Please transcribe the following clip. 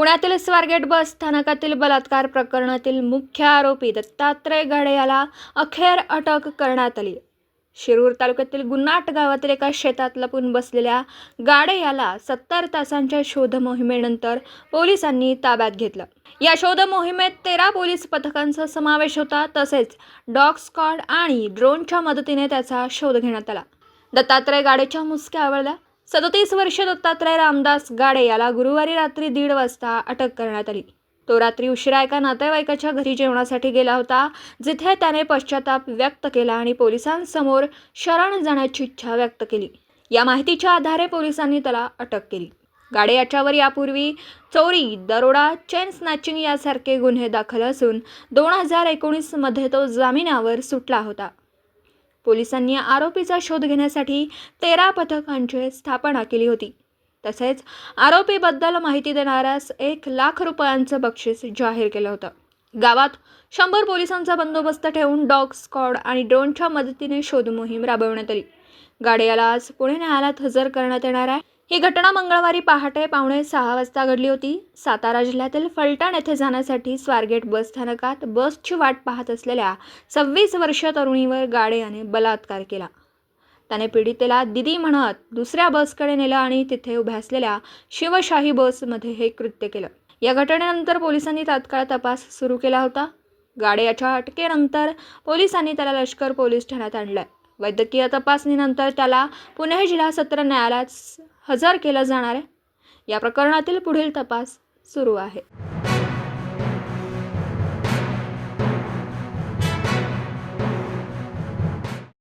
पुण्यातील स्वारगेट बस स्थानकातील बलात्कार प्रकरणातील मुख्य आरोपी दत्तात्रय गाडे याला अखेर अटक करण्यात आली. शिरूर तालुक्यातील गुन्नाट गावातील एका शेतात लपून बसलेल्या गाडे याला 70 तासांच्या शोध मोहिमेनंतर पोलिसांनी ताब्यात घेतलं. या शोध मोहिमेत 13 पोलीस पथकांचा समावेश होता. तसेच डॉग स्क्वॉड आणि ड्रोनच्या मदतीने त्याचा शोध घेण्यात आला. दत्तात्रय गाडेच्या मुसक्या आवळल्या. 37 वर्षीय दत्तात्रय रामदास गाडे याला गुरुवारी रात्री 1:30 वाजता अटक करण्यात आली. तो रात्री उशिरा एका नातेवाईकाच्या घरी जेवणासाठी गेला होता, जिथे त्याने पश्चाताप व्यक्त केला आणि पोलिसांसमोर शरण जाण्याची इच्छा व्यक्त केली. या माहितीच्या आधारे पोलिसांनी त्याला अटक केली. गाडे याच्यावर यापूर्वी चोरी, दरोडा, चेन स्नॅचिंग यासारखे गुन्हे दाखल असून 2019 मध्ये तो जामिनावर सुटला होता. पोलिसांनी आरोपीचा शोध घेण्यासाठी 13 पथकांची स्थापना केली होती. तसेच आरोपीबद्दल माहिती देणाऱ्यास 1 लाख रुपयांचं बक्षीस जाहीर केलं होतं. गावात 100 पोलिसांचा बंदोबस्त ठेवून डॉग स्क्वॉड आणि ड्रोनच्या मदतीने शोध मोहीम राबवण्यात आली. गाडे याला आज पुणे न्यायालयात हजर करण्यात येणार आहे. ही घटना मंगळवारी पहाटे 5:45 वाजता घडली होती. सातारा जिल्ह्यातील फलटण येथे जाण्यासाठी स्वारगेट बस स्थानकात बसची वाट पाहत असलेल्या 26 वर्षीय तरुणीवर गाडे याने बलात्कार केला. त्याने पीडितेला दिदी म्हणत दुसऱ्या बसकडे नेलं आणि तिथे उभ्या असलेल्या शिवशाही बसमध्ये हे कृत्य केलं. या घटनेनंतर पोलिसांनी तात्काळ तपास सुरू केला होता. गाडे याच्या अटकेनंतर पोलिसांनी त्याला लष्कर पोलीस ठाण्यात आणलं. वैद्यकीय तपासणीनंतर त्याला पुणे जिल्हा सत्र न्यायालयात हजर केलं जाणार आहे. या प्रकरणातील पुढील तपास सुरू आहे.